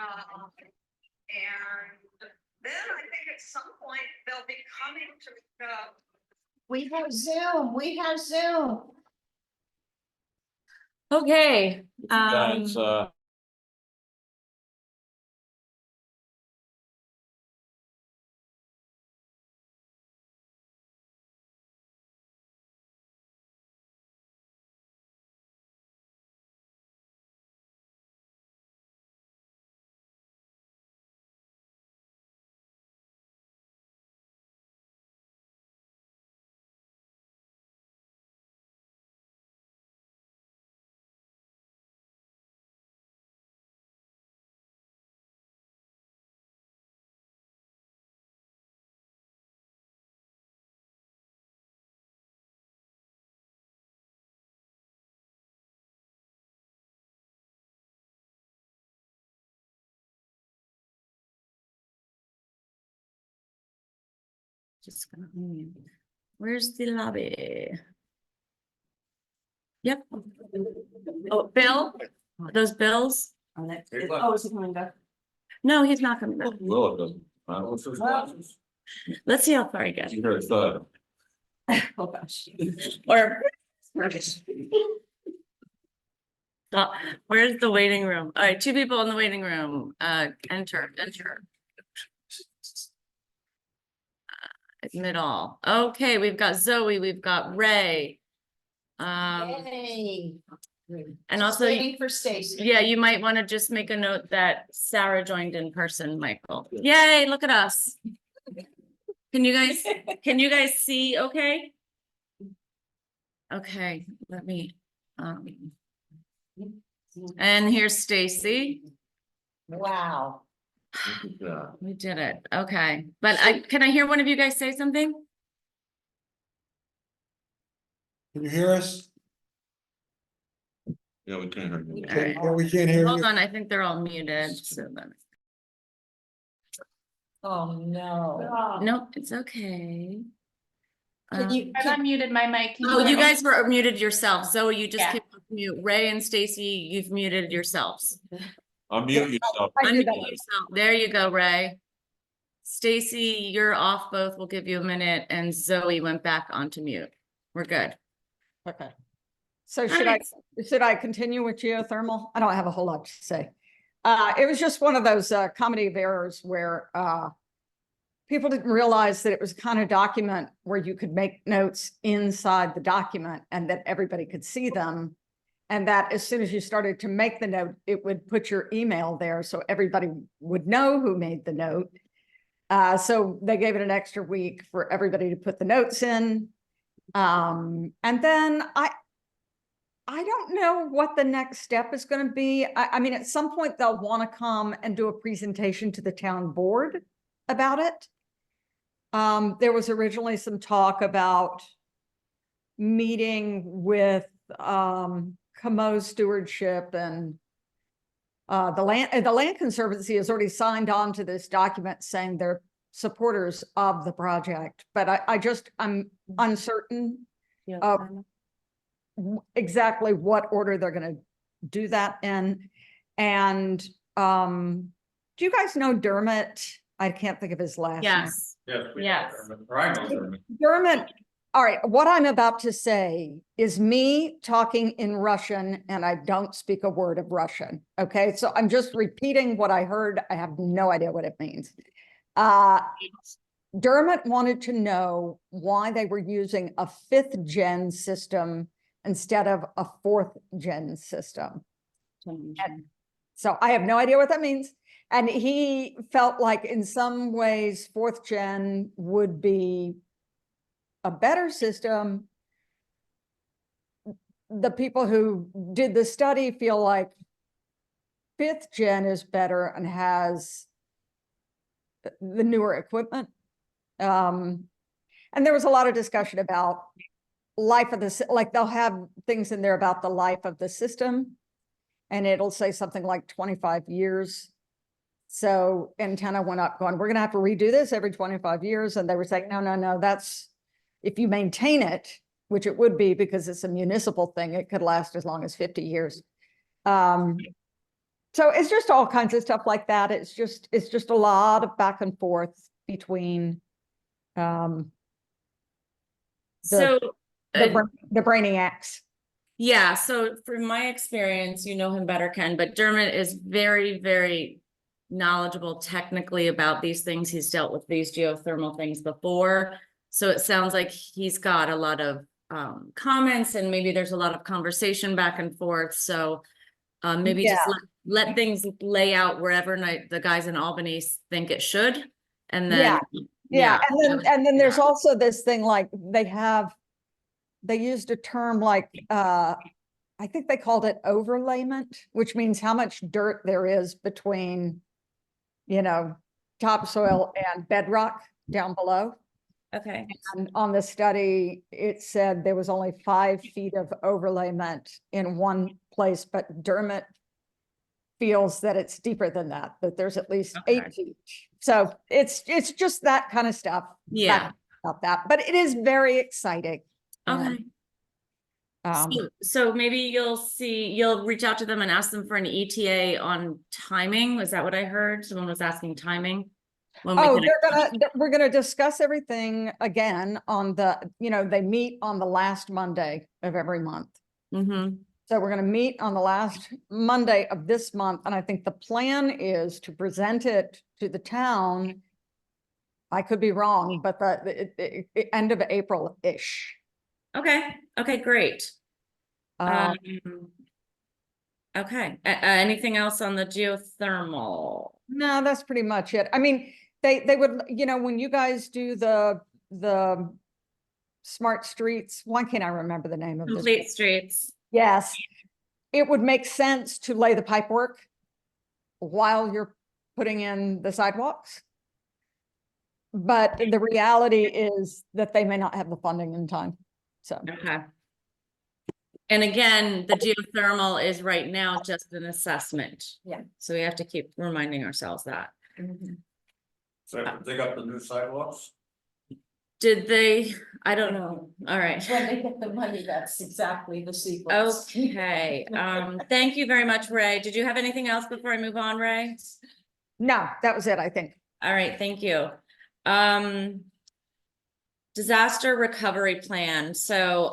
And then I think at some point they'll be coming to, We have Zoom, we have Zoom. Okay, Guys, just gonna, where's the lobby? Yep. Oh, Bill, those bills? Oh, is he coming back? No, he's not coming back. Will doesn't. What's his glasses? Let's see how far he gets. You heard thud. Oh, gosh. Or. Oh, where's the waiting room? All right, two people in the waiting room. Enter. Admit all. Okay, we've got Zoe, we've got Ray. Yay. And Just also, waiting for Stacy. yeah, you might want to just make a note that Sarah joined in person, Michael. Yay, look at us. Can you guys see okay? Okay, let me, and here's Stacy. Wow. Yeah. We did it. Okay, but can I hear one of you guys say something? Can you hear us? Yeah, we can't hear you. All right. Yeah, we can't hear Hold you. on, I think they're all muted. So then, Oh, no. no, it's okay. Can you, I've unmuted my mic. Can Oh, hear you me? guys were muted yourselves. Zoe, you just Yeah. came off mute. Ray and Stacy, you've muted yourselves. Unmute yourself. I did Unmute that. yourself. There you go, Ray. Stacy, you're off both. We'll give you a minute. And Zoe went back onto mute. We're good. Okay. So Alright. should I continue with geothermal? I don't have a whole lot to say. It was just one of those comedy of errors where people didn't realize that it was kind of document where you could make notes inside the document and that everybody could see them. And that as soon as you started to make the note, it would put your email there so everybody would know who made the note. So they gave it an extra week for everybody to put the notes in. And then I don't know what the next step is going to be. I mean, at some point they'll want to come and do a presentation to the town board about it. There was originally some talk about meeting with Comeau Stewardship and the Land Conservancy has already signed on to this document saying they're supporters of the project, but I'm uncertain of exactly what order they're going to do that in. And do you guys know Dermot? I can't think of his last name. Yes. Yes. Yes. Dermot, all right, what I'm about to say is me talking in Russian and I don't speak a word of Russian. Okay, so I'm just repeating what I heard. I have no idea what it means. Dermot wanted to know why they were using a 5th gen system instead of a 4th gen system. And so I have no idea what that means. And he felt like in some ways 4th gen would be a better system. The people who did the study feel like 5th gen is better and has the newer equipment. And there was a lot of discussion about life of the, like they'll have things in there about the life of the system and it'll say something like 25 years. So antenna went up going, we're going to have to redo this every 25 years. And they were saying, no, that's, if you maintain it, which it would be because it's a municipal thing, it could last as long as 50 years. So it's just all kinds of stuff like that. It's just a lot of back and forth between the, So, the, uh, the brainiacs. yeah, so from my experience, you know him better, Ken, but Dermot is very, very knowledgeable technically about these things. He's dealt with these geothermal things before. So it sounds like he's got a lot of comments, and maybe there's a lot of conversation back and forth. So maybe just let things lay out wherever the guys in Albany think it should. And then, Yeah, and then there's also this thing like they used a term like I think they called it overlayment, which means how much dirt there is between, you know, topsoil and bedrock down below. Okay. And on the study, it said there was only 5 feet of overlayment in one place, but Dermot feels that it's deeper than that there's at least 8 feet. So it's just that kind of stuff. Yeah. About that, but it is very exciting. Okay. And, So maybe you'll reach out to them and ask them for an ETA on timing. Was that what I heard? Someone was asking timing. When we can- we're gonna discuss everything again on they meet on the last Monday of every month. Mhm. So we're gonna meet on the last Monday of this month, and I think the plan is to present it to the town. I could be wrong, but the end of April-ish. Okay, great. Um, Okay, anything else on the geothermal? No, that's pretty much it. I mean, they would, when you guys do the smart streets, why can't I remember the name of this? Complete streets. Yes, it would make sense to lay the pipe work while you're putting in the sidewalks. But the reality is that they may not have the funding in time, so. Okay. And again, the geothermal is right now just an assessment. Yeah. So we have to keep reminding ourselves that. So they got the new sidewalks? Did they? I don't know. All right. When they get the money, that's exactly the sequence. Okay, thank you very much, Ray. Did you have anything else before I move on, Ray? No, that was it, I think. All right, thank you. Disaster recovery plan. So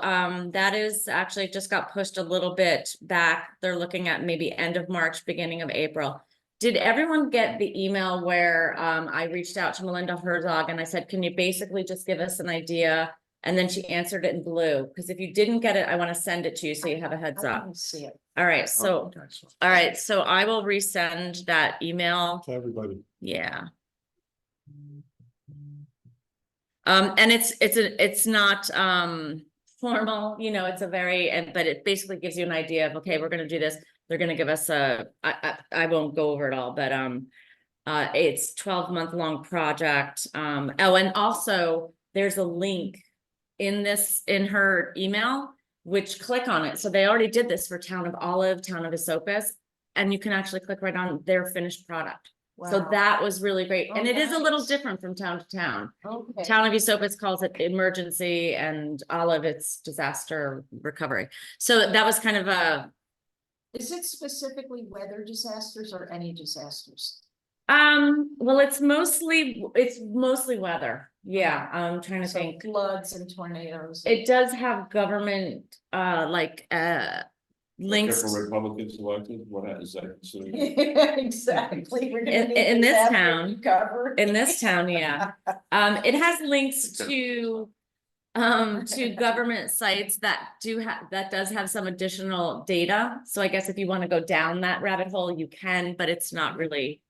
that is actually just got pushed a little bit back. They're looking at maybe end of March, beginning of April. Did everyone get the email where I reached out to Melinda Herzog and I said, can you basically just give us an idea? And then she answered it in blue, because if you didn't get it, I want to send it to you so you have a heads I up. didn't see it. All right, so Okay, so- all right, so I will resend that email. To everybody. Yeah. And it's not formal, it's a very, but it basically gives you an idea of, okay, we're gonna do this. They're gonna give us I won't go over it all, but it's 12-month long project. Oh, and also there's a link in her email, which click on it. So they already did this for Town of Olive, Town of Esopus, and you can actually click right on their finished product. So Wow. that was really great. And Oh, it is a little nice. different from town to town. Okay. Town of Esopus calls it emergency, and Olive, it's disaster recovery. So that was kind of a, Is it specifically weather disasters or any disasters? well, it's mostly weather. Yeah, I'm trying to So think. floods and tornadoes. It does have government, links. For Republicans elected, what is that considered? Exactly. We're gonna In- need in this disaster town. recovery. In this town, yeah. It has links to government sites that does have some additional data. So I guess if you want to go down that rabbit hole, you can, but it's not really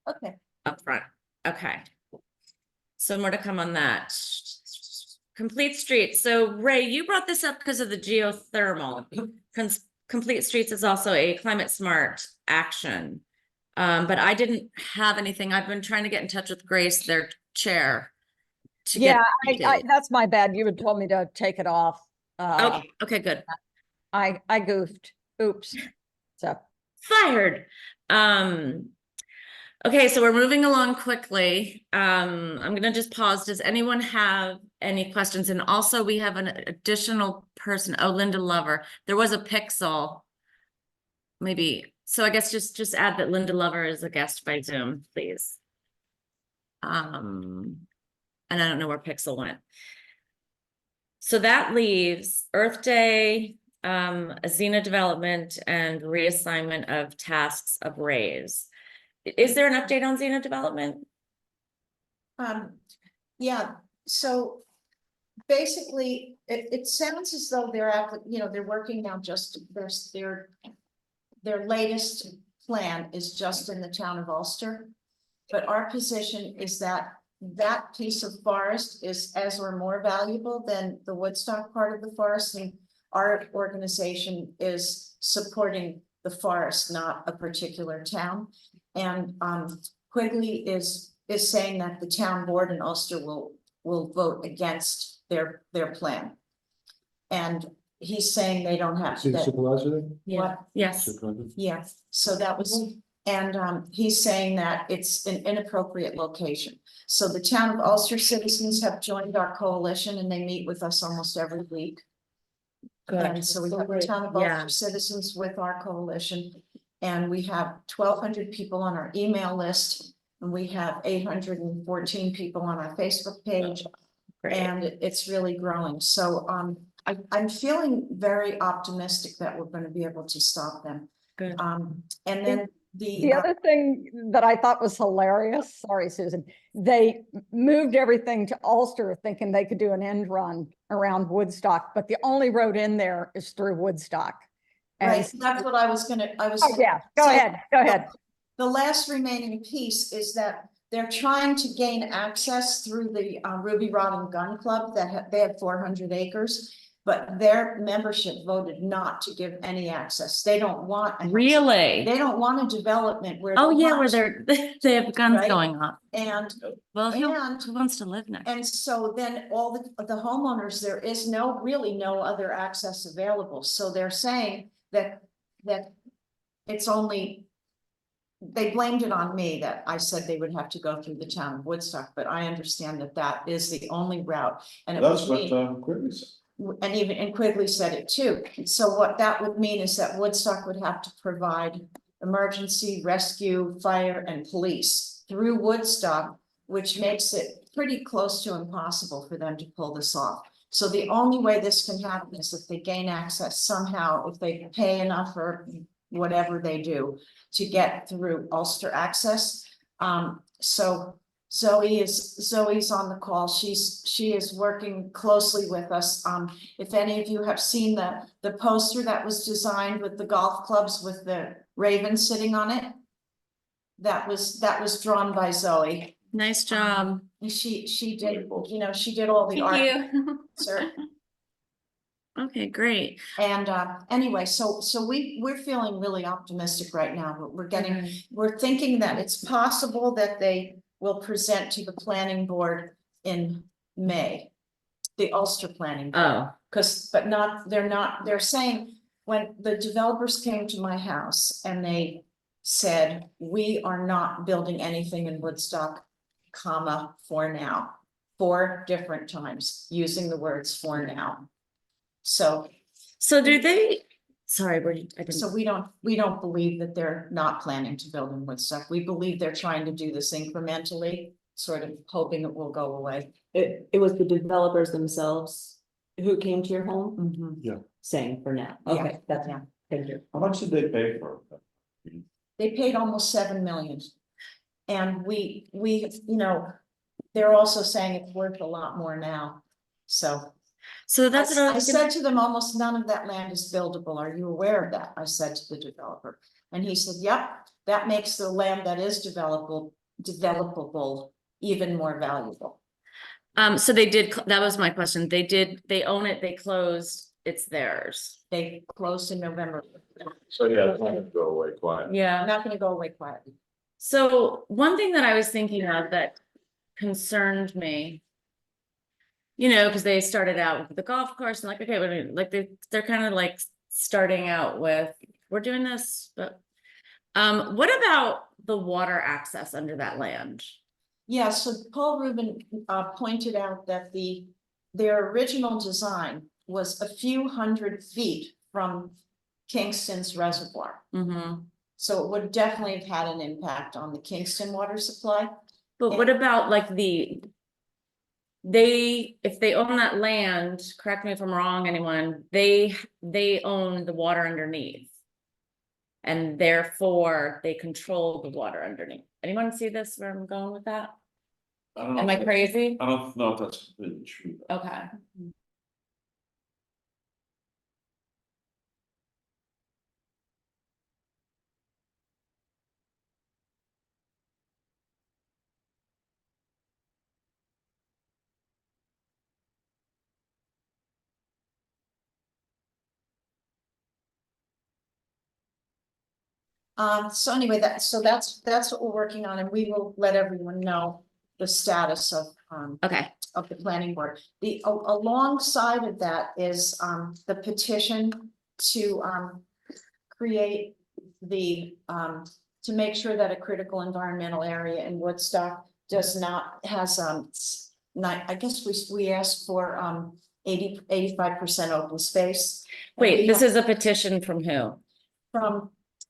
Okay. upfront. Okay. So more to come on that. Complete Streets. So Ray, you brought this up because of the geothermal. Complete Streets is also a climate smart action. But I didn't have anything. I've been trying to get in touch with Grace, their chair. Yeah, that's my bad. You had told me to take it off. Okay, good. I goofed. Oops. So. Fired. Okay, so we're moving along quickly. I'm gonna just pause. Does anyone have any questions? And also we have an additional person. Oh, Linda Lover. There was a pixel maybe So I guess just add that Linda Lover is a guest by Zoom, please. And I don't know where Pixel went. So that leaves Earth Day, Xena development and reassignment of tasks of Rays. Is there an update on Xena development? Yeah, so basically, it sounds as though they're, they're working now just, their latest plan is just in the town of Ulster. But our position is that that piece of forest is as or more valuable than the Woodstock part of the forest. And our organization is supporting the forest, not a particular town. And Quigley is saying that the town board in Ulster will vote against their plan. And he's saying they don't have See the to. supervisor there? What? Yes. Supervisor? Yeah, so that was, and he's saying that it's an inappropriate location. So the town of Ulster citizens have joined our coalition and they meet with us almost every week. And so we have the town of Yeah. Ulster citizens with our coalition. And we have 1,200 people on our email list. And we have 814 people on our Facebook page. Great. And it's really growing. So I'm feeling very optimistic that we're going to be able to stop them. Good. And then The other thing that I thought was hilarious, sorry, Susan, they moved everything to Ulster thinking they could do an end run around Woodstock, but the only road in there is through Woodstock. And right, that's what I was gonna, oh, yeah, go ahead. The last remaining piece is that they're trying to gain access through the Ruby Rod and Gun Club that they have 400 acres. But their membership voted not to give any access. They don't want. Really? They don't want a development where. Oh, they yeah, want- where they have guns Right? going off. And, Well, and- who wants to live next? and so then all the homeowners, there is really no other access available. So they're saying that it's only. They blamed it on me that I said they would have to go through the town of Woodstock, but I understand that is the only route. And it That's would what mean- Quigley said. and Quigley said it too. So what that would mean is that Woodstock would have to provide emergency, rescue, fire, and police through Woodstock, which makes it pretty close to impossible for them to pull this off. So the only way this can happen is if they gain access somehow, if they pay enough or whatever they do to get through Ulster access. So Zoe's on the call. She is working closely with us. If any of you have seen the poster that was designed with the golf clubs with the raven sitting on it. That was drawn by Zoe. Nice job. She did, she did all the art. Thank you. Sir. Okay, great. And anyway, so we're feeling really optimistic right now, but we're thinking that it's possible that they will present to the planning board in May. The Ulster planning board. Oh, They're saying when the developers came to my house and they said, we are not building anything in Woodstock, for now, 4 different times, using the words for now. So do they, sorry, I didn't. we don't believe that they're not planning to build in Woodstock. We believe they're trying to do this incrementally, sort of hoping it will go away. It was the developers themselves who came to your home Mhm. saying for now. Yeah. Okay, that's, Yeah. thank you. How much did they pay for it? They paid almost 7 million. And we, they're also saying it's worth a lot more now. So That's what I I was gonna, said to them, almost none of that land is buildable. Are you aware of that? I said to the developer. And he said, yep, that makes the land that is developable even more valuable. so they did, that was my question. They own it, they closed, it's theirs. They closed in November. So yeah, it's not gonna go away quiet. I'm Yeah. not gonna go away quietly. So one thing that I was thinking of that concerned me, because they started out with the golf course and like, okay, they're kind of like starting out with, we're doing this, but what about the water access under that land? Yeah, so Paul Rubin pointed out that their original design was a few hundred feet from Kingston's reservoir. Mm-hmm. So it would definitely have had an impact on the Kingston water supply. But what about like if they own that land, correct me if I'm wrong, anyone, they own the water underneath. And therefore they control the water underneath. Anyone see this, where I'm going with that? I don't know. Am I crazy? I don't know if that's completely true. Okay. So anyway, that's what we're working on, and we will let everyone know the status Okay, of the planning board. Alongside of that is, the petition to, create to make sure that a critical environmental area in Woodstock has, I guess we asked for, 85% open space. And wait, we this have- is a petition from who? From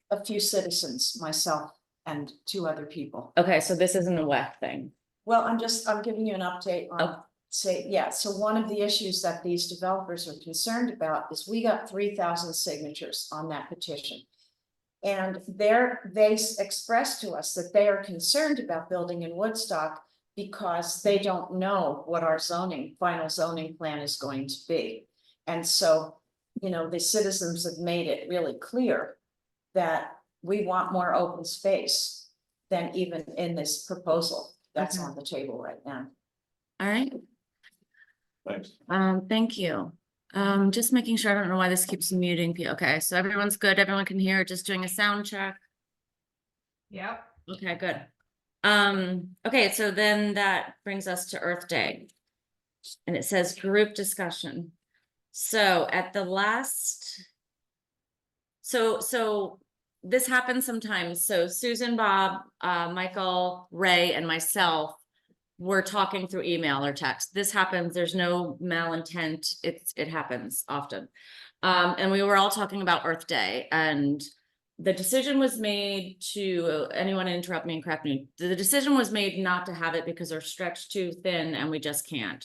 a few citizens, myself and two other people. Okay, so this isn't a WEC thing. Well, I'm giving you an update on, Oh. so one of the issues that these developers are concerned about is we got 3,000 signatures on that petition. And they expressed to us that they are concerned about building in Woodstock because they don't know what our final zoning plan is going to be. And so, the citizens have made it really clear that we want more open space than even in this proposal that's Okay. on the table right now. All right, Thanks. thank you. Just making sure, I don't know why this keeps muting. Okay, so everyone's good, everyone can hear, just doing a sound check. Yep. Okay, good. Okay, so then that brings us to Earth Day. And it says group discussion. So at the last. So this happens sometimes. So Susan, Bob, Michael, Ray, and myself were talking through email or text. This happens, there's no malintent, it happens often. And we were all talking about Earth Day, and the decision was made to, anyone interrupt me and correct me, the decision was made not to have it because they're stretched too thin and we just can't.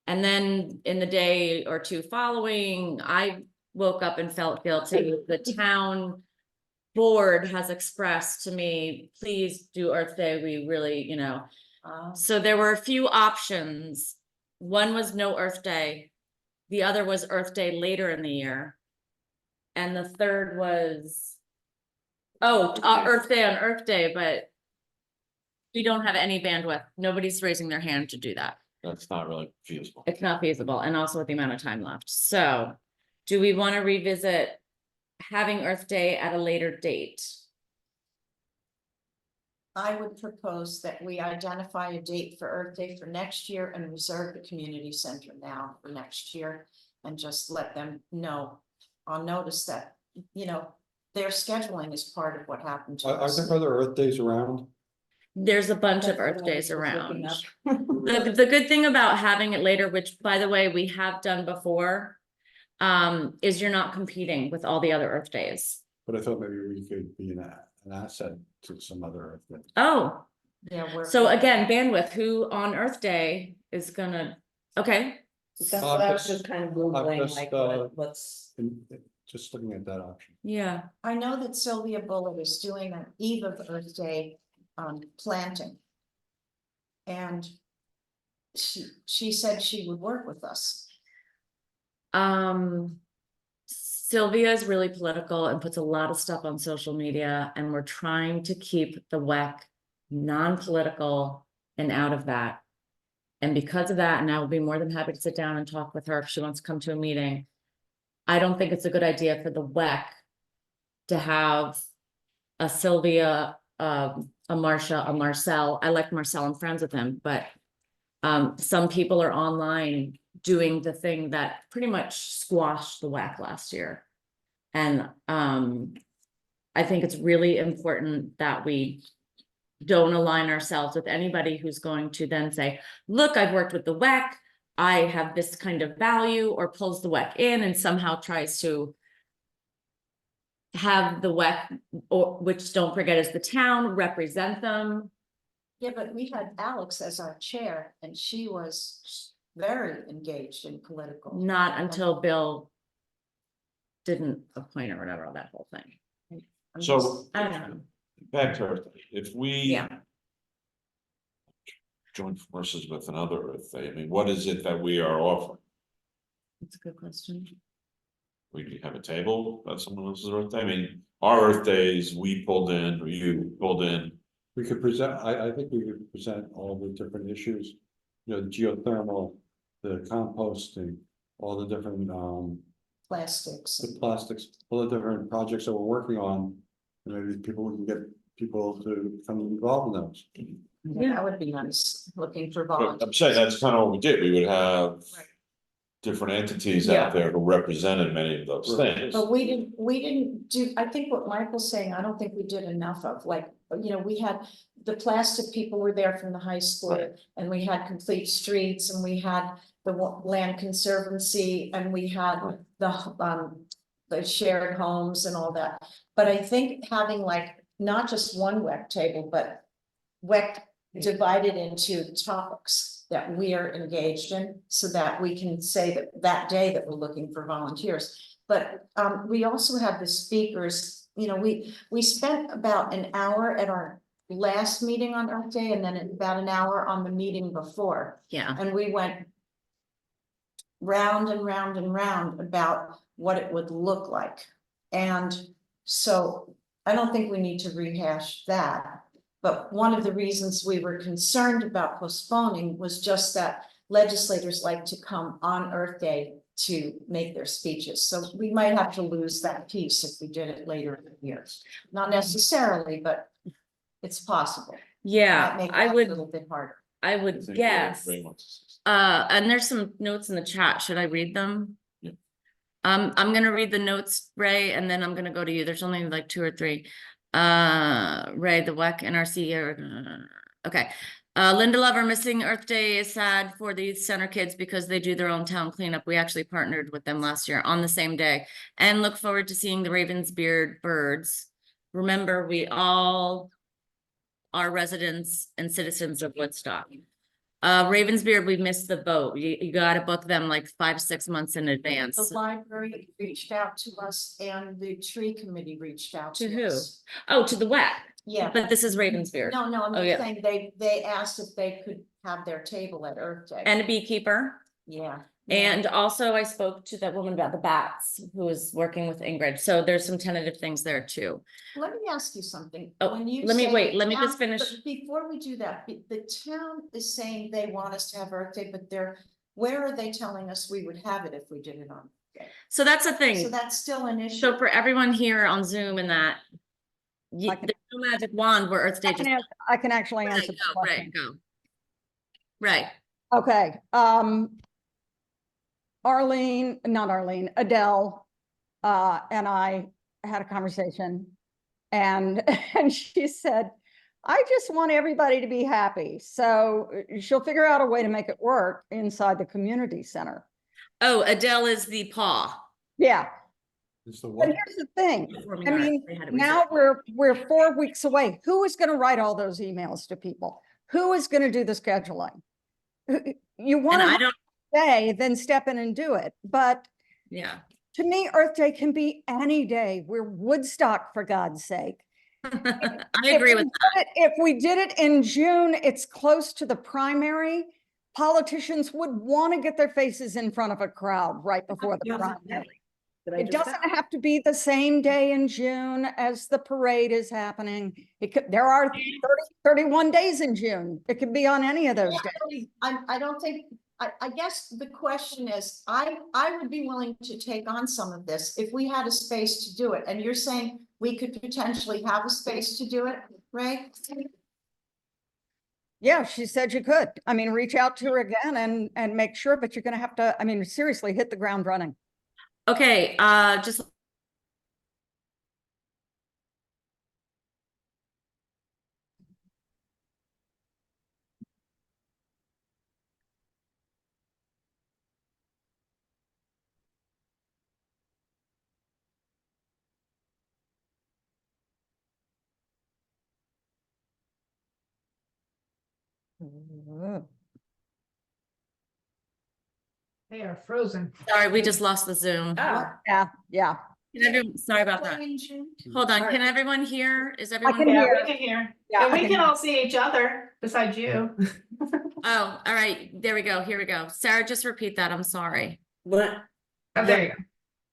And then in the day or two following, I woke up and felt guilty. The town board has expressed to me, please do Earth Day. We really, so there were a few options. One was no Earth Day. The other was Earth Day later in the year. And the third was, Earth Day on Earth Day, but we don't have any bandwidth. Nobody's raising their hand to do that. That's not really feasible. It's not feasible, and also with the amount of time left. So do we want to revisit having Earth Day at a later date? I would propose that we identify a date for Earth Day for next year and reserve the community center now for next year. And just let them know on notice that, their scheduling is part of what happened to Are us. there other Earth Days around? There's a bunch of That's Earth what I was Days just looking around. up. The good thing about having it later, which by the way, we have done before, is you're not competing with all the other Earth Days. But I thought maybe we could be an asset to some other Earth Day. Oh, Yeah, we're. so again, bandwidth, who on Earth Day is gonna, okay, That's what I was just kind of Googling, just, like, what's, Just looking at that option. yeah. I know that Sylvia Bullitt is doing an eve of Earth Day planting. And she said she would work with us. Sylvia is really political and puts a lot of stuff on social media, and we're trying to keep the WEC non-political and out of that. And because of that, and I will be more than happy to sit down and talk with her if she wants to come to a meeting. I don't think it's a good idea for the WEC to have a Sylvia, a Marcia, a Marcel. I like Marcel, I'm friends with him, but some people are online doing the thing that pretty much squashed the WEC last year. And I think it's really important that we don't align ourselves with anybody who's going to then say, look, I've worked with the WEC, I have this kind of value, or pulls the WEC in and somehow tries to have the WEC, or which don't forget is the town, represent them. Yeah, but we had Alex as our chair and she was very engaged in political. Not until Bill didn't appoint or whatever, that whole thing. I'm So- just- I don't know. Back to Earth Day. If we Yeah, join forces with another Earth Day, I mean, what is it that we are offering? that's a good question. We have a table about someone else's Earth Day. I mean, our Earth Days, we pulled in, or you pulled in. We could present, I think we could present all the different issues, you know, the geothermal, the composting, all the different, Plastics. the plastics, all the different projects that we're working on. And maybe people, we can get people to come involved in those. Yeah, that would be nice, looking for But volunteers. I'm saying that's kind of what we did. We would have Right. different entities Yeah. out there who represented many of those things. But we didn't do, I think what Michael's saying, I don't think we did enough of, like, you know, we had. The plastic people were there from the high school, Right. and we had Complete Streets, and we had the Land Conservancy, and we had the shared homes and all that. But I think having like, not just one WEC table, but WEC divided into topics that we are engaged in, so that we can say that day that we're looking for volunteers. But we also have the speakers, you know, we spent about an hour at our last meeting on Earth Day, and then about an hour on the meeting before. Yeah, And we went round and round and round about what it would look like. And so I don't think we need to rehash that. But one of the reasons we were concerned about postponing was just that legislators like to come on Earth Day to make their speeches. So we might have to lose that piece if we did it later in the year. Not necessarily, but it's possible. yeah, Might make I that a would, little bit harder. I I would think guess. everybody wants And there's some notes in the chat. Should I read them? Yeah. I'm gonna read the notes, Ray, and then I'm gonna go to you. There's only like 2 or 3. Ray, the WEC NRC. Okay. Linda Lover, missing Earth Day is sad for the youth center kids because they do their own town cleanup. We actually partnered with them last year on the same day, and look forward to seeing the Ravensbeard birds. Remember, we all are residents and citizens of Woodstock. Ravensbeard, we missed the boat. You gotta book them like 5-6 months in advance. The library reached out to us and the tree committee reached out To to who? us. Oh, to the WEC, Yeah, but this is Ravensbeard. no, I'm Oh, just yeah. saying, they asked if they could have their table at Earth Day. And a beekeeper. Yeah. And also I spoke to that woman about the bats who was working with Ingrid. So there's some tentative things there too. Let me ask you something. Oh, When you let me say wait, the let me just town- finish. but Before we do that, the town is saying they want us to have Earth Day, but where are they telling us we would have it if we did it on? So that's the So thing. that's still an issue. So for everyone here on Zoom and that, I can- there's no magic wand where Earth Day I just. can actually Right, answer. the go, right, question. go. Right, Okay, Adele, and I had a conversation. And, and she said, I just want everybody to be happy. So she'll figure out a way to make it work inside the community center. oh, Adele is the paw. Yeah, It's the but one, here's the thing. Performing I arts, mean, they had it now reserved. we're 4 weeks away. Who is gonna write all those emails to people? Who is gonna do the scheduling? You And wanna I have don't, a day, then step in and do it. But yeah. to me, Earth Day can be any day. We're Woodstock, for God's sake. I If agree we with did it- If we did it in June, it's close to the primary. Politicians would want to get their faces in front of a crowd right before the primary. It doesn't have to be the same day in June as the parade is happening. It could, there are 31 days in June. It could be on any of those days. I don't think, I guess the question is, I would be willing to take on some of this if we had a space to do it. And you're saying we could potentially have a space to do it, right? Yeah, she said you could. I mean, reach out to her again and make sure, but you're gonna have to, I mean, seriously, hit the ground running. Okay, just They are frozen. Sorry, we just lost the Zoom. Oh. Yeah, yeah. Can everyone- Sorry about that. In June? Hold on, can everyone hear? Is I everyone? can Yeah, hear. we can hear. Yeah, And I we can can hear. all see each other besides you. Oh, all right, there we go, here we go. Sarah, just repeat that, I'm sorry. When, Oh, there you go.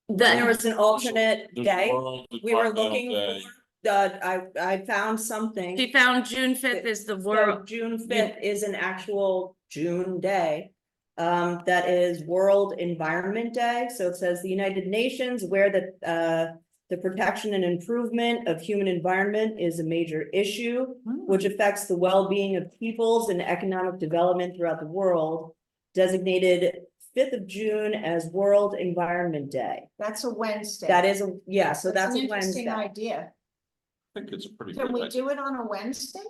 when there The, was an alternate There's day, World we were Environmental looking Day. for, I found something. she found June 5th is the So world, June 5th is an actual June day. That is World Environment Day. So it says the United Nations, where the protection and improvement of human environment is a major issue, which affects the well-being of peoples and economic development throughout the world, designated 5th of June as World Environment Day. That's a Wednesday. That is so that's an a interesting Wednesday. idea. I think it's a pretty Can good we idea. do it on a Wednesday?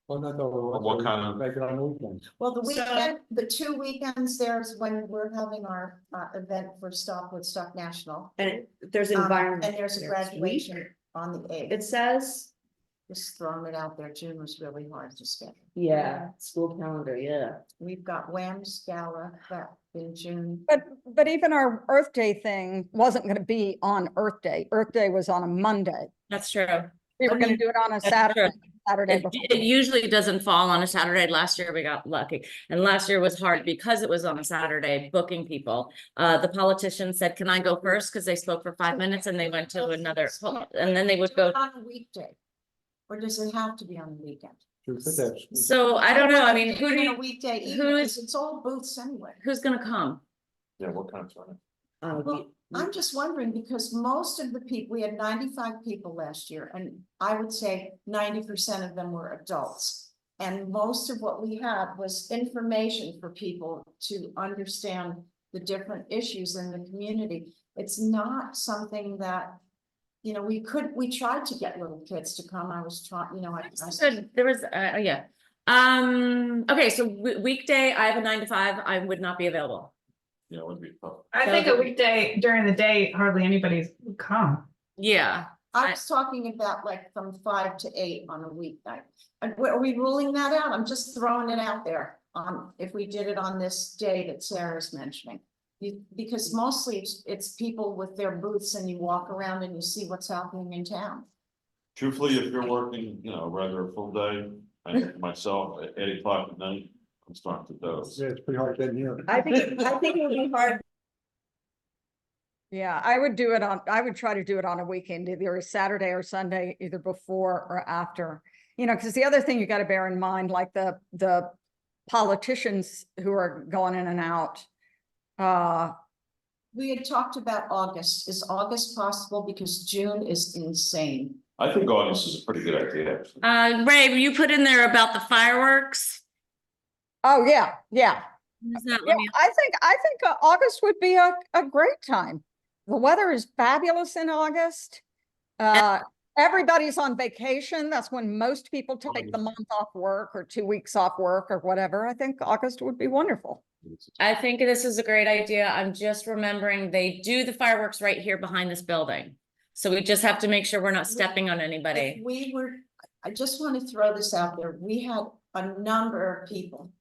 Well, not the- What kind of- Make it on the weekends. Well, the So- weekend, the 2 weekends, there's when we're having our event for Woodstock National. And there's And environment. there's a next graduation week. on the It 8th. says, Just throwing it out there. June was really hard to schedule. yeah, school calendar, yeah. We've got Wham's Gala that in June. But even our Earth Day thing wasn't gonna be on Earth Day. Earth Day was on a Monday. that's true. We were gonna do it on a That's Saturday, true. Saturday It before. usually doesn't fall on a Saturday. Last year we got lucky. And last year was hard because it was on a Saturday, booking people. The politicians said, can I go first? Because they spoke for 5 minutes and they went to another, and then they would Do it go. On a weekday. Or does it have to be on the weekend? June 5th, that's- So I don't know. I mean, who do On a you, weekday evening, who 'cause is- it's all booths anyway. who's gonna come? Yeah, what kind of time? Well, I'm just wondering, because most of the people, we had 95 people last year, and I would say 90% of them were adults. And most of what we had was information for people to understand the different issues in the community. It's not something that, we tried to get little kids to come. I was trying, Good. There was, yeah. Okay, so weekday, I have a 9 to 5. I would not be available. Yeah, it would be tough. I think a weekday during the day, hardly anybody's come. Yeah. I was talking about like from 5 to 8 on a weeknight. Are we ruling that out? I'm just throwing it out there. If we did it on this day that Sarah's mentioning. Because mostly it's people with their booths and you walk around and you see what's happening in town. Truthfully, if you're working, rather a full day, I myself at 8 o'clock at night, I'm starting to doze. Yeah, it's pretty hard getting here. I think it would be hard. Yeah, I would try to do it on a weekend, either a Saturday or Sunday, either before or after. Because the other thing you got to bear in mind, like the politicians who are going in and out. We had talked about August. Is August possible? Because June is insane. I think August is a pretty good idea, actually. Ray, you put in there about the fireworks? Oh, yeah. Is that- Yeah, let me- I think August would be a great time. The weather is fabulous in August. Everybody's on vacation. That's when most people take the month off work or 2 weeks off work or whatever. I think August would be wonderful. I think this is a great idea. I'm just remembering they do the fireworks right here behind this building. So we just have to make sure we're not stepping on anybody. If I just want to throw this out there. We had a number of people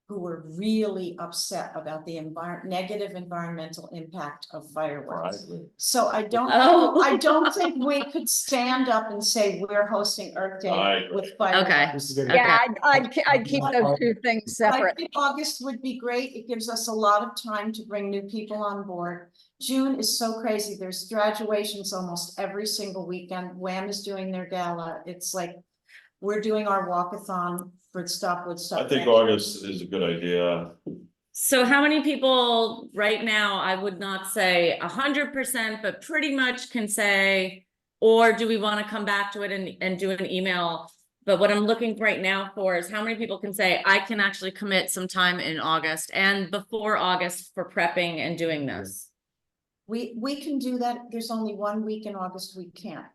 who were really upset about the negative environmental impact of fireworks. So I don't think we could stand up and say we're hosting Earth Day with fireworks. Okay. Yeah, I'd keep those two things I separate. think August would be great. It gives us a lot of time to bring new people on board. June is so crazy. There's graduations almost every single weekend. Wham is doing their gala. It's like we're doing our walkathon for Woodstock. I think August is a good idea. So how many people right now, I would not say 100%, but pretty much can say, or do we want to come back to it and do an email? But what I'm looking right now for is how many people can say, I can actually commit some time in August and before August for prepping and doing this. We can do that. There's only 1 week in August we can't.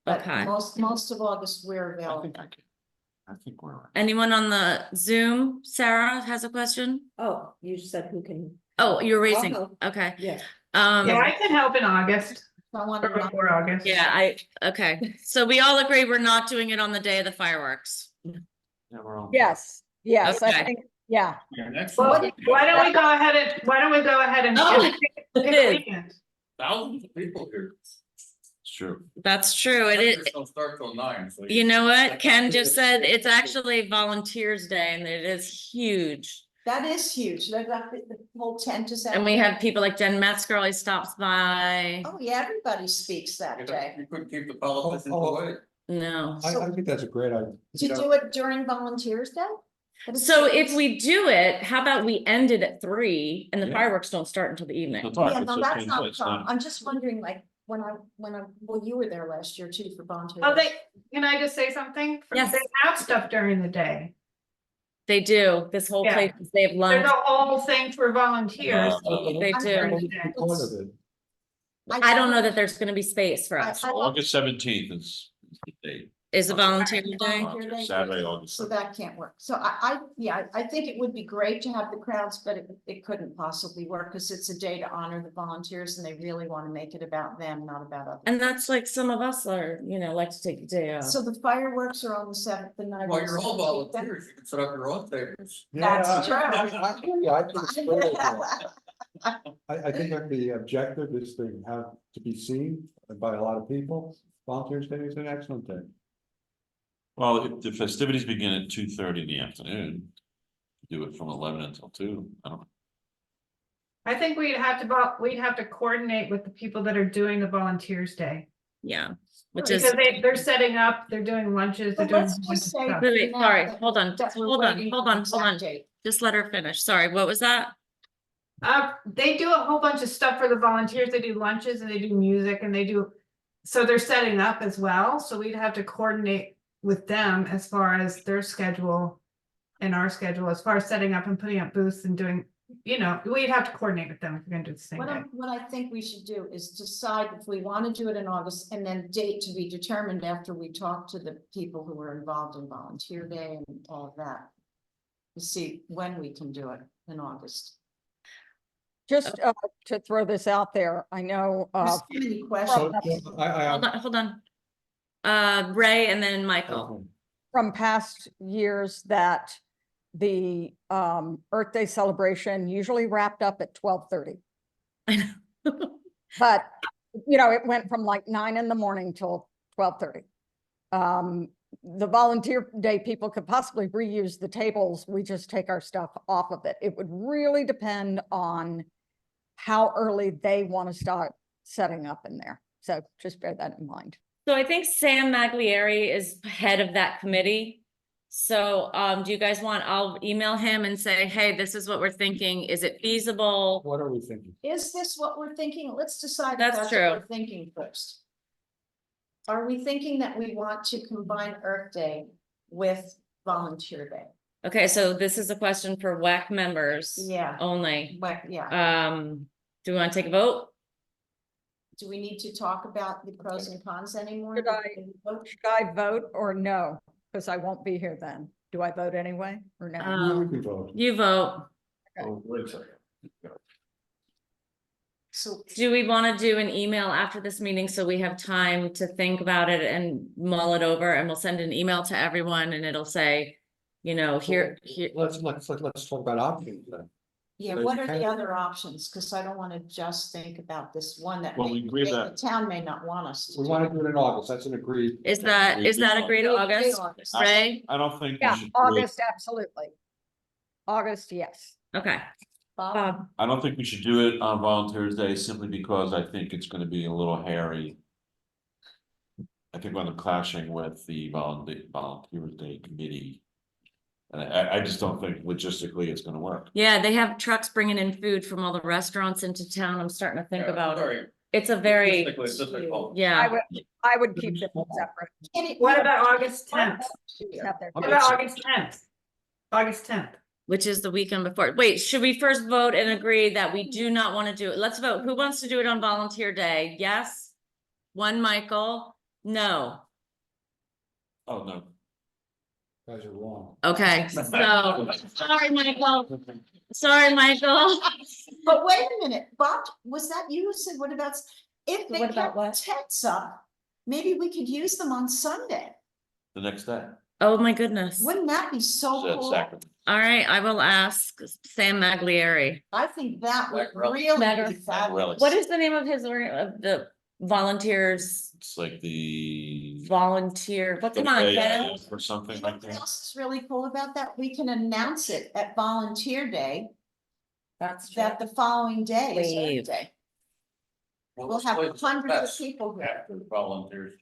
But Okay. most of August we're I available. think I can. I think we're. Anyone on the Zoom? Sarah has a question? Oh, you said who can, Oh, you're raising. help. Okay. yeah. Yeah, I can help in August I want or to. before August. Yeah, okay. So we all agree we're not doing it on the day of the fireworks. Yeah, we're on. Yes, Yes, I Okay. think, yeah. Yeah, next Well, one. why don't we go ahead and Oh, pick a it is. weekend? Thousands of people here. It's true. That's true. It is. Don't start till 9, so. You know what? Ken just said it's actually Volunteers Day and it is huge. That is huge. The whole tent is out. And we there. have people like Jen Metzger always stops by. Oh, yeah, everybody speaks that day. You couldn't keep the politicians Oh, oh. away. No. I think that's a great idea. To do it during Volunteers Day? But it's- So if we do it, how about we end it at 3 and the Yeah. fireworks don't start until the evening? That's right, Yeah, it's no, just that's changed, not a it's not- problem. I'm just wondering, like, well, you were there last year too for Volunteers. Oh, can I just say something? Yes. They have stuff during the day. They do. This whole Yeah. place, they have There's lunch. a whole thing for volunteers. They I'm do. during the day. Part of it. I don't know that there's gonna be space for us. August 17th is the date. Is a volunteer day? Volunteer day. Saturday, August. So that can't work. So I think it would be great to have the crowds, but it couldn't possibly work because it's a day to honor the volunteers and they really want to make it about them, not about others. And that's like some of us are, like to take a day off. So the fireworks are on the 7th, the night. Well, you're all volunteers, you can set up your own tables. That's true. I think it's a great idea. I think that the objective is to have to be seen by a lot of people. Volunteers Day is an excellent day. Well, if the festivities begin at 2:30 in the afternoon, do it from 11 until 2. I don't. I think we'd have to coordinate with the people that are doing the Volunteers Day. Yeah, which is, Because they're setting up, they're doing lunches, they're But doing. let's a bunch of just say. stuff. wait, now sorry, that- hold on, that we're hold on, waiting hold for on, the hold on. exact date. Just let her finish. Sorry, what was that? They do a whole bunch of stuff for the volunteers. They do lunches and they do music and so they're setting up as well. So we'd have to coordinate with them as far as their schedule and our schedule, as far as setting up and putting up booths and doing, we'd have to coordinate with them if we're gonna do the same day. What I think we should do is decide if we want to do it in August and then date to be determined after we talk to the people who were involved in Volunteer Day and all of that. To see when we can do it in August. Just to throw this out there, I know There's so many questions. So Hold on. Ray and then Michael. from past years that the Earth Day celebration usually wrapped up at 12:30. I know. But, it went from like 9 in the morning till 12:30. The Volunteer Day people could possibly reuse the tables. We just take our stuff off of it. It would really depend on how early they want to start setting up in there. So just bear that in mind. So I think Sam Maglieri is head of that committee. So, do you guys I'll email him and say, hey, this is what we're thinking. Is it feasible? what are we thinking? Is this what we're thinking? Let's decide. if That's what true. We're thinking first. Are we thinking that we want to combine Earth Day with Volunteer Day? Okay, so this is a question for WEC members Yeah. only. But yeah, Do we want to take a vote? do we need to talk about the pros and cons anymore? Should I vote or no? Because I won't be here then. Do I vote anyway or no? Yeah, we can vote. You vote. Oh, wait a second. So Do we want to do an email after this meeting so we have time to think about it and mull it over, and we'll send an email to everyone and it'll say, here. Let's talk about options then. yeah, what are the other options? Because I don't want to just think about this one that Well, we agree the that- town may not want us to. We want to do it in August. That's an agreed. Is that agreed, August? Ray? I don't think. we Yeah, should do it- August, absolutely. August, yes. Okay. Bob, I don't think we should do it on Volunteers Day simply because I think it's gonna be a little hairy. I think we're gonna clashing with the Volunteers Day committee. And I just don't think logistically it's gonna work. yeah, they have trucks bringing in food from all the restaurants into town. I'm starting to think Yeah, about it. sorry. It's a very, Logistically, it's difficult. yeah. I would keep them separate. What about August 10th? Have their- What about August 10th? August 10th. Which is the weekend before. Wait, should we first vote and agree that we do not want to do it? Let's vote. Who wants to do it on Volunteer Day? Yes? One, Michael? No. Oh, no. You guys are wrong. Okay, so, sorry, Michael. Sorry, Michael. But wait a minute, Bob, was that you who said, what about, if they What about kept what? tents up, maybe we could use them on Sunday. The next day. Oh, my goodness. Wouldn't that be so Is that cool? Sacramento? All right, I will ask Sam Maglieri. I think that would Like, really be Matter- fabulous. What is the name of of the volunteers, It's like the. volunteer, but come on, get it? Or something You know like what that. else is really cool about that? We can announce it at Volunteer Day, That's that the following day is Wave. Earth Day. Well, We'll this have place is hundreds of best people here. After the volunteers.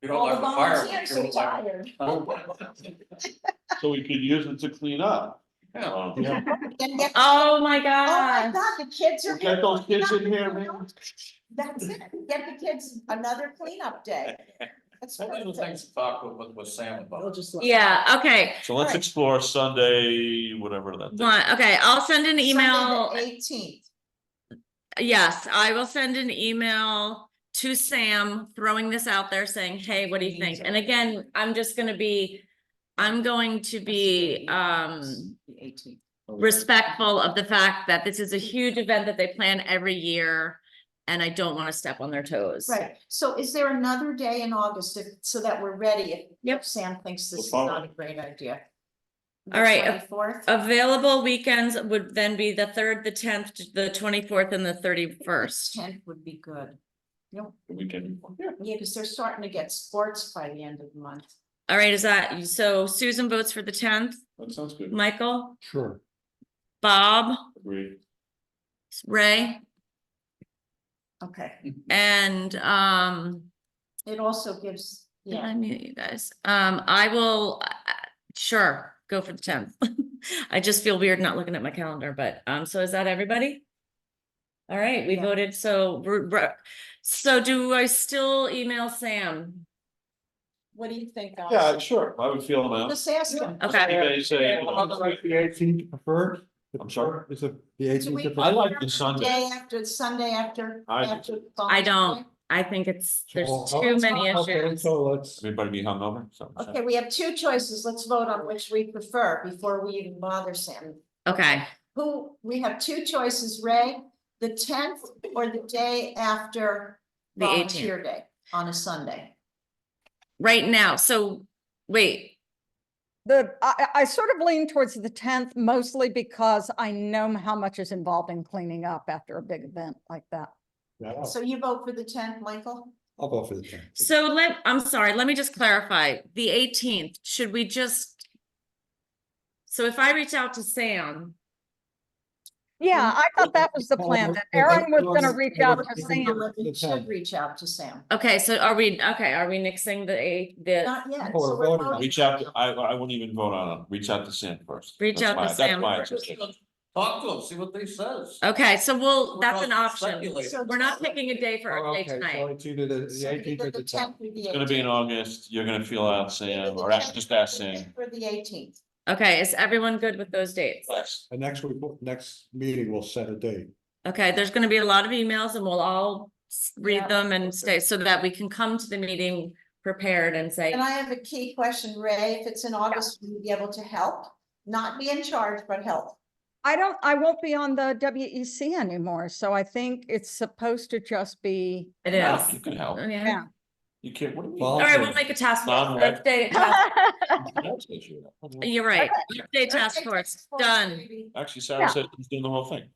You don't All the like the fire. volunteers are tired. So we could use it to clean up. Yeah. Yeah, Then get- Oh, my Oh my God. God, the kids are. Get those kids in here, man. That's it. Get the kids another cleanup day. That's Maybe the perfect. things to talk with Sam They'll about. just. Yeah, okay, So let's Right. explore Sunday, whatever that. day. okay, I'll send an email. 18th. Yes, I will send an email to Sam, throwing this out there saying, hey, what do you think? And again, I'm going to be, The 18th. respectful of the fact that this is a huge event that they plan every year. And I don't want to step on their toes. Right, so is there another day in August so that we're ready if Yep. Sam thinks this The is not a following. great idea? All right, 24th? Available weekends would then be the 3rd, the 10th, the 24th, and the 31st. 10th would be good. Yep, We can. yeah, because they're starting to get sports by the end of the month. All right, is that, so Susan votes for the 10th, That sounds good. Michael, sure. Bob, Agreed. Ray, Okay, and, it also gives, did I yeah, mute you guys? I will, sure, go for the 10th. I just feel weird not looking at my calendar, but, so is that everybody? All right, we Yeah. voted, so do I still email Sam? what do you think? Alex? Yeah, sure. I would feel them out. Just ask him. Okay. You may say, Like the 18th preferred? I'm sorry? Is it the 18th? preferred? I like the Sunday. Sunday after. I- after I don't, Volunteer I think there's Oh, too many okay, issues. so let's, Everybody be hungover, so. Day. Okay, we have two choices. Let's vote on which we prefer before we even bother Sam. Okay, We have two choices, Ray, the 10th or the day after The 18th. Volunteer Day on a Sunday. right now, so, wait, I sort of lean towards the 10th, mostly because I know how much is involved in cleaning up after a big event like that. yeah, So you vote for the 10th, Michael? I'll go for the 10th. so I'm sorry, let me just clarify, the 18th, should we just? So if I reach out to Sam, Yeah, I thought that was the plan, that Aaron was gonna reach out to Sam. We should reach out to Sam. okay, so are we nixing the, Not yet. Oh, so we're we're voting. voting. Reach out, I wouldn't even vote on it. Reach out to Sam first. Reach That's out to my- Sam That's my first. suggestion. Talk to them, see what they says. okay, so that's We're an not option. speculating. So We're not picking a day for Oh, our day okay, so tonight. it's either the So 18th or either the the 10th. 10th or the 18th. It's gonna be in August. You're gonna feel out Sam, or just ask Sam. For the 18th. Okay, is everyone good with those dates? And next week, next meeting, we'll set a date. Okay, there's gonna be a lot of emails and we'll all read Yeah. them and stay, so that we can come to the meeting prepared and say, And I have a key question, Ray, if it's in August, will you be able to help? Not be in charge, but help. I won't be on the WEC anymore, so I think it's supposed to just be. it Yeah, is. You can help. Yeah. Yeah. You can't, what do you mean? All right, we'll make a task force. Non-web. Earth Day task- That's the issue. You're right. Earth Day task force, done. Actually, Sarah Yeah. said he's doing the whole thing.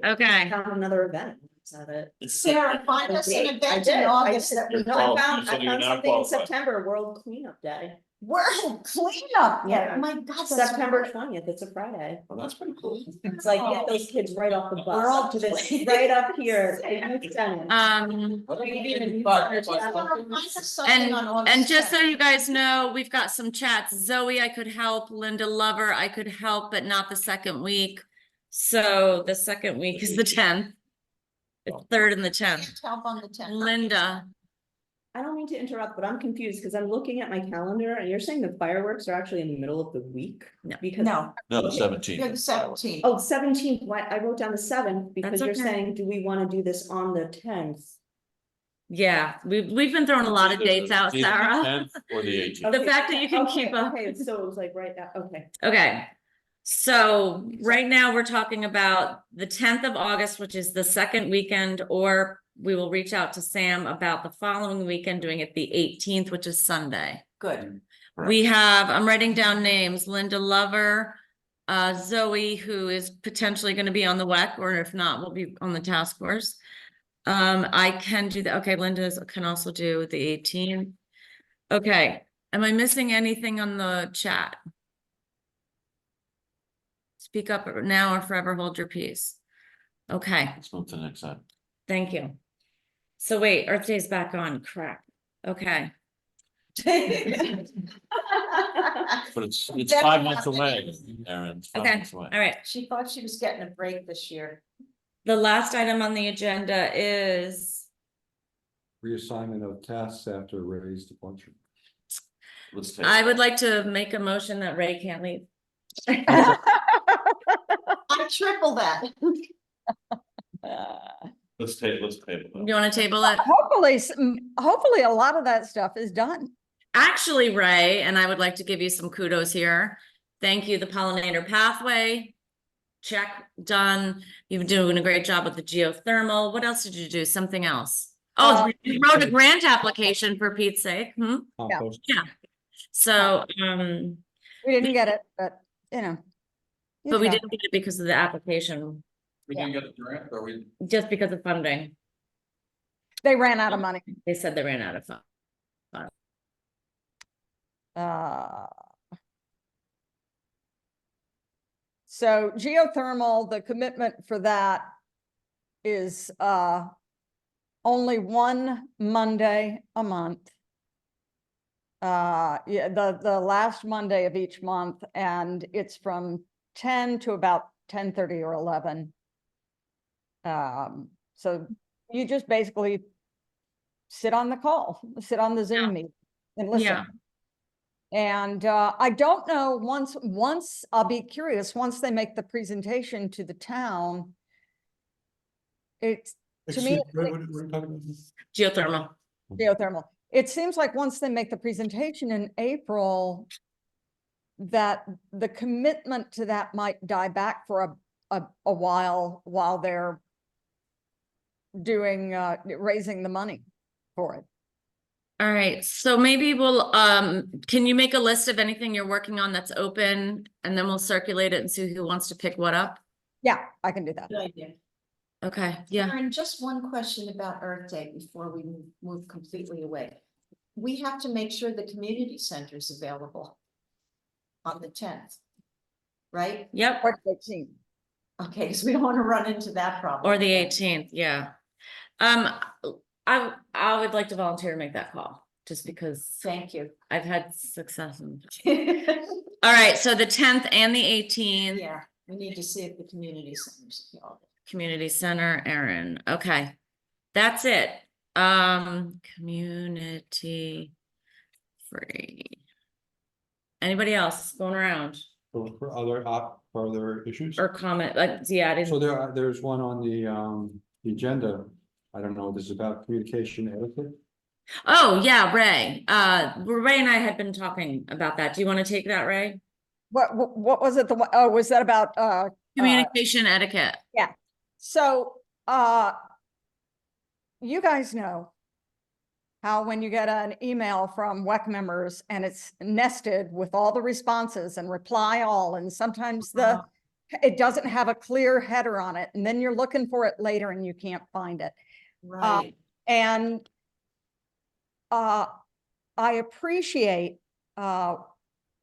Okay, Found another event, is that it? Sarah, find us an I event did, in I August did. that we No, Oh, I found so you're not something in qualified. September, World Cleanup Day, World cleanup, Yeah. yeah, my God. that's September right. 20th, it's a Friday. Well, that's pretty cool. It's like, get those kids right off the bus, World up to this, Cleanup. right up here. the youth center. Find us something on August and just so 10th. you guys know, we've got some chats. Zoe, I could help. Linda Lover, I could help, but not the second week. So the second week is the 10th. The 3rd and the 10th. Help on the 10th. Linda, I don't mean to interrupt, but I'm confused because I'm looking at my calendar and you're saying the fireworks are actually in the middle of the week? No. Because. No, No, the Okay. 17th. you're the 17th. Oh, 17th, why, I wrote down the 7th because That's you're okay. saying, do we want to do this on the 10th? yeah, we've been throwing a lot of dates out, It's either the Sarah. 10th or the 18th. The fact that you can Okay, keep up. Okay, so it was like right now, okay. Okay, so right now we're talking about the 10th of August, which is the second weekend, or we will reach out to Sam about the following weekend, doing it the 18th, which is Sunday. Good. We have, I'm writing down names, Linda Lover, Zoe, who is potentially going to be on the WEC, or if not, will be on the task force. I can do that. Okay, Linda can also do the 18th. Okay, am I missing anything on the chat? Speak up now or forever hold your peace. Okay, Let's move to the next item. thank you. So wait, Earth Day's back on, crap. Okay. But it's 5 months away, Erin. It's 5 Okay, months away. all right. She thought she was getting a break this year. The last item on the agenda is, Reassignment of tasks after Ray's departure. Let's take. I would like to make a motion that Ray can't leave. I triple that. Let's table it. You want to table it? Hopefully a lot of that stuff is done. Actually, Ray, and I would like to give you some kudos here. Thank you, the pollinator pathway. Check, done. You've been doing a great job with the geothermal. What else did you do? Something else? Oh, you wrote a grant application for Pete's sake. Compost. Yeah. So, We didn't get it, but you know. you but we try. didn't get it because of the application, We didn't get the grant, or we, just because of funding. They ran out of money. They said they ran out of funds. So geothermal, the commitment for that is only one Monday a month. Yeah, the last Monday of each month, and it's from 10 to about 10:30 or 11. So you just basically sit on the call, sit on the Zoom meeting and listen. Yeah. And I don't know, once I'll be curious, once they make the presentation to the town. It's, to me, Excuse- what are you talking about? Geothermal. geothermal. It seems like once they make the presentation in April, that the commitment to that might die back for a while they're doing, raising the money for it. All right, so maybe we'll, can you make a list of anything you're working on that's open, and then we'll circulate it and see who wants to pick what up? Yeah, I can do that. Good idea. Okay, yeah. Karen, just one question about Earth Day before we move completely away. We have to make sure the community center is available on the 10th, right? Yep, Or 13. Okay, because we don't want to run into that problem. or the 18th, yeah. I would like to volunteer to make that call, just because Thank you. I've had success. All right, so the 10th and the 18th. Yeah, we need to see if the community center's available. Community center, Erin. Okay, that's it. Community free. Anybody else going around For other issues? or comment? Like, yeah, I So didn't. there's one on the agenda. I don't know what this is about, communication etiquette. Oh, yeah, Ray. Ray and I had been talking about that. Do you want to take that, Ray? What was it? Oh, was that about, Communication etiquette. so, you guys know how when you get an email from WEC members and it's nested with all the responses and reply all, and sometimes it doesn't have a clear header on it, and then you're looking for it later and you can't find it. Right. And I appreciate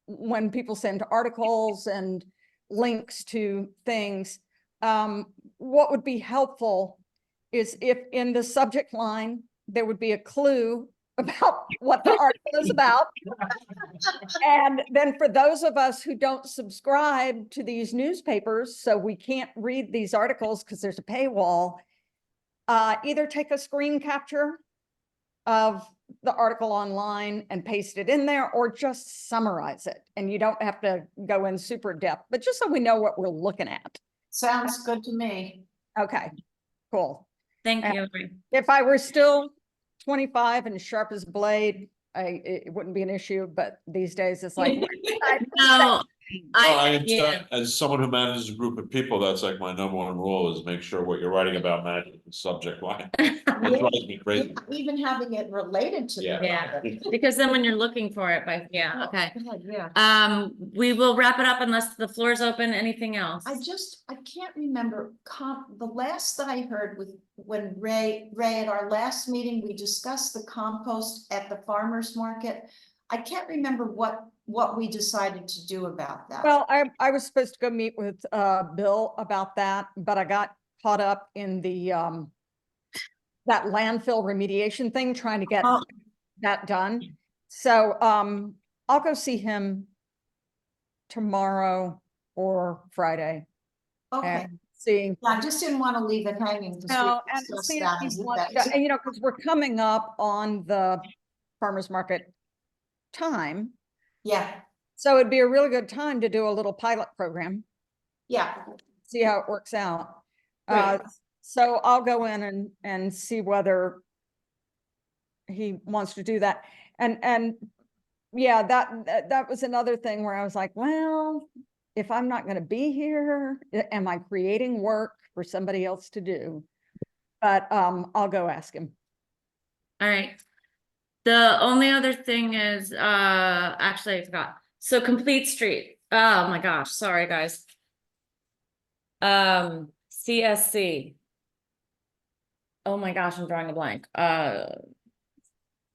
when people send articles and links to things. What would be helpful is if in the subject line, there would be a clue about what the article is about. And then for those of us who don't subscribe to these newspapers, so we can't read these articles because there's a paywall, either take a screen capture of the article online and paste it in there, or just summarize it. And you don't have to go in super depth, but just so we know what we're looking at. Sounds good to me. Okay, cool. Thank you. If I were still 25 and sharp as a blade, it wouldn't be an issue, but these days it's like, No, Yeah. As someone who manages a group of people, that's like my number one rule is make sure what you're writing about matches the subject line. It drives me crazy. Even having it related to. the Yeah. product. Because then when you're looking for it, yeah, okay. Go ahead, yeah. We will wrap it up unless the floor is open. Anything else? I can't remember, the last that I heard with, when Ray, at our last meeting, we discussed the compost at the farmer's market. I can't remember what we decided to do about that. Well, I was supposed to go meet with Bill about that, but I got caught up in the that landfill remediation thing, trying to get Oh. that done. So I'll go see him tomorrow or Friday Okay, and see. I just didn't want to leave it hanging. 'cause we No, and discussed see if that he as wants well. to- and, you know, because we're coming up on the farmer's market time. Yeah, So it'd be a really good time to do a little pilot program, yeah, see how it works out. Great. So I'll go in and see whether he wants to do that. And yeah, that was another thing where I was like, well, if I'm not gonna be here, am I creating work for somebody else to do? But I'll go ask him. All right. The only other thing is, actually I forgot. So Complete Street. Oh my gosh, sorry guys. CSC. Oh my gosh, I'm drawing a blank.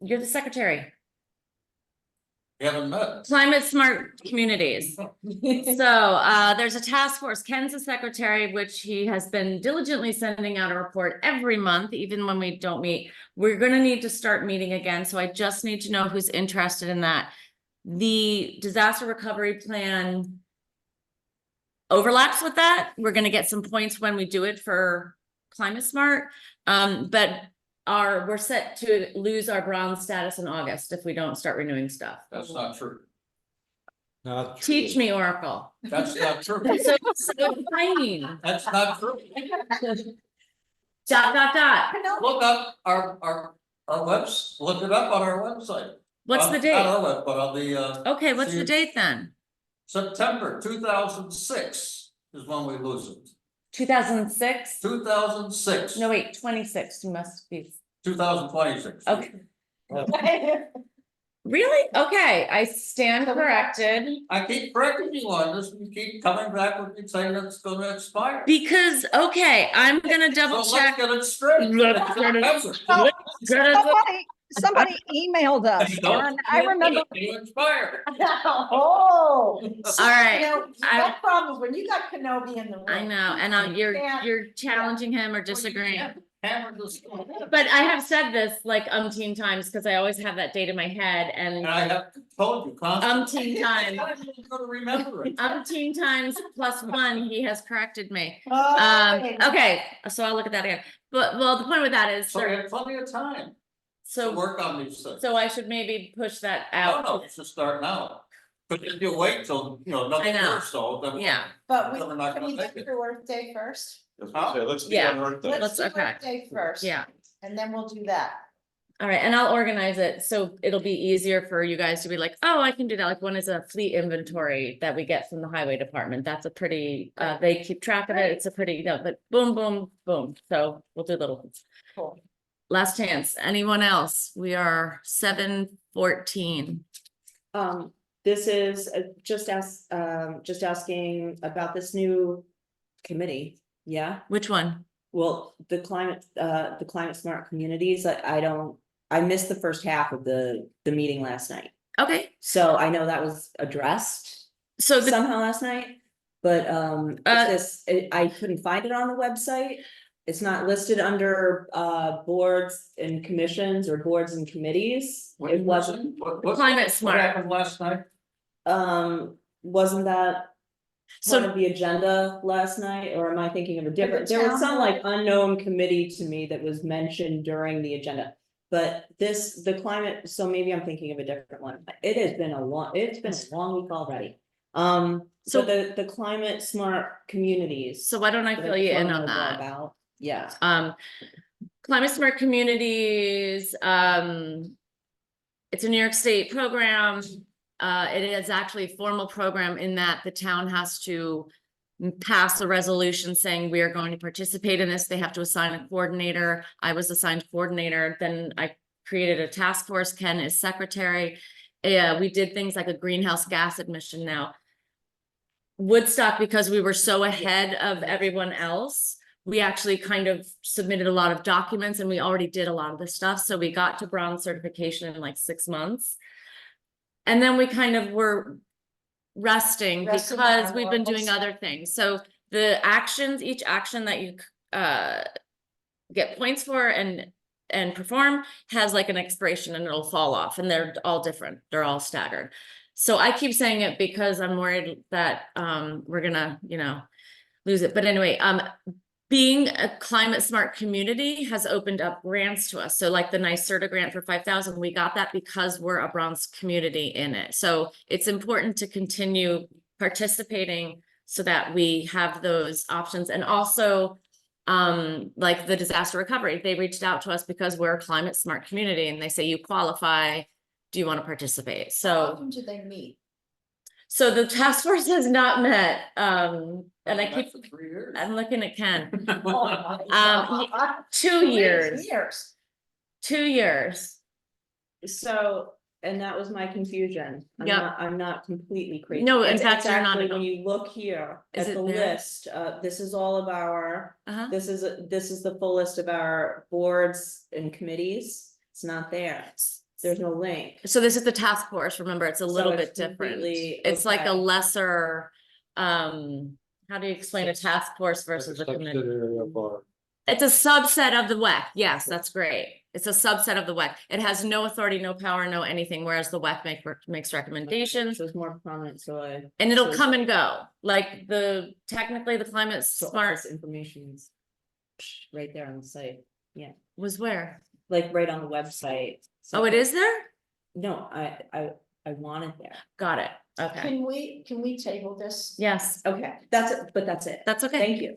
You're the secretary. You haven't met. Climate Smart Communities. So there's a task force. Ken's the secretary, which he has been diligently sending out a report every month, even when we don't meet. We're going to need to start meeting again. So I just need to know who's interested in that. The disaster recovery plan overlaps with that. We're going to get some points when we do it for Climate Smart. But we're set to lose our bronze status in August if we don't start renewing stuff. That's not true. Not true. Teach me, Oracle. That's not true. So explain. That's not true. Dot. Look up our look it up on our website. What's the Not date? our web, but on the Okay, what's the see- date then? September 2006 is when we lose it. 2006? 2006. No, wait, 26, you must be, 2026. okay. Really? Okay, I stand corrected. I keep correcting you on this, and you keep coming back with me saying it's gonna expire. Because, okay, I'm gonna double So check. let's get it straight. Let's get it- September. Somebody emailed us, and I remember. You expire. Oh. All right, You know, that problem is when you got Kenobi in the room. I know, and Yeah. you're challenging him or disagreeing. Hammer this. But I have said this like umpteen times, because I always have that date in my head And and I have told you constantly. umpteen times. I'm gonna remember it. Umpteen times plus one, he has corrected me. Okay. Okay, so I'll look at that again. But, well, the point with that is, So we have plenty of time to so, work on these things. so I should maybe push that No, out. no, you should start now. But if you wait till, another I know. year or so, then. Yeah. But We're not can we gonna get make it. through Earth Day first? Let's do Yeah. it on Earth Day. Let's do okay. Earth Day first. Yeah, And then we'll do that. all right, and I'll organize it, so it'll be easier for you guys to be like, oh, I can do that, like one is a fleet inventory that we get from the highway department, that's a pretty, they keep track of it, it's a pretty, but boom, boom, boom, so we'll do little. Cool. Last chance, anyone else? We are 7:14. This is just asking about this new committee, yeah? Which one? Well, the climate smart communities, I missed the first half of the meeting last night. Okay, So I know that was addressed so the, somehow last night, but I couldn't find it on the website. It's not listed under boards and commissions or boards and committees. What It you wasn't, missing? What Climate what Smart. happened last night? wasn't that part So, of the agenda last night, or am I thinking of a different, the there was town some hall? like unknown committee to me that was mentioned during the agenda. But the climate, so maybe I'm thinking of a different one. It's been a long week already. So So- the climate smart communities. so why don't I that fill you in Florida on knows all that? about. Yeah, Climate Smart Communities, it's a New York State program. it is actually a formal program in that the town has to pass a resolution saying we are going to participate in this. They have to assign a coordinator. I was assigned coordinator. Then I created a task force. Ken is secretary. Yeah, we did things like a greenhouse gas admission now. Woodstock, because we were so ahead of everyone else, we actually kind of submitted a lot of documents and we already did a lot of this stuff. So we got to bronze certification in like 6 months. And then we kind of were resting Resting on because our we've been doing laurels. other things. So the actions, each action that you get points for and perform has like an expiration and it'll fall off, and they're all different. They're all staggered. So I keep saying it because I'm worried that we're gonna, lose it. But anyway, being a climate smart community has opened up grants to us. So like the NYSERDA grant for 5,000, we got that because we're a bronze community in it. So it's important to continue participating so that we have those options. And also, like the disaster recovery, they reached out to us because we're a climate smart community and they say, you qualify, do you want to participate? How So, often do they meet? so the task force has not met, and I keep, For 3 years. I'm looking at Ken. Oh my God. 2 years, Years. 2 years. So, and that was my confusion. Yep. I'm not completely crazy. No, in It's fact, you're not actually, at all. when you look here Is at it the there? list, this is all of our, Uh-huh. this is the full list of our boards and committees. It's not there. There's no link. So this is the task force. Remember, it's a little it's bit different. completely- It's like a okay. lesser, how do you explain a task force versus a committee? Subsidiary of our- It's a subset of the WEC. Yes, that's great. It's a subset of the WEC. It has no authority, no power, no anything, whereas the WEC makes recommendations Which was more prominent, so and it'll so- come and go. Like technically the climate so all smart this information's right there on the site. Yeah, was where? like right on the website. So- Oh, it is there? No, I want it there. Got it. Okay. Can we table this? Yes, Okay, that's it, but that's it. that's okay. Thank you.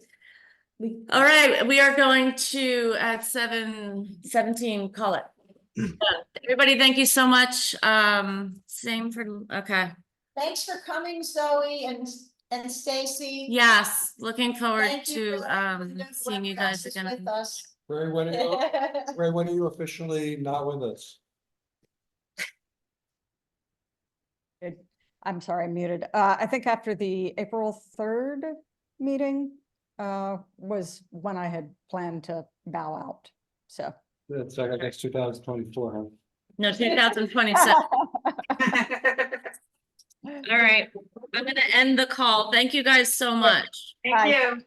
All right, we are going to at 7:17, call it. Done. Everybody, thank you so much. Same for, okay. Thanks for coming, Zoe and Stacy. Yes, looking forward Thank you to for doing the seeing you guys webcasts again. with us. Ray, when are you officially not with us? I'm sorry, I'm muted. I think after the April 3rd meeting was when I had planned to bow out, so. That's, I guess, 2024, huh? No, 2027. All right, I'm gonna end the call. Thank you guys so much. Thank you.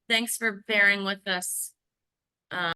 Thanks for bearing with us.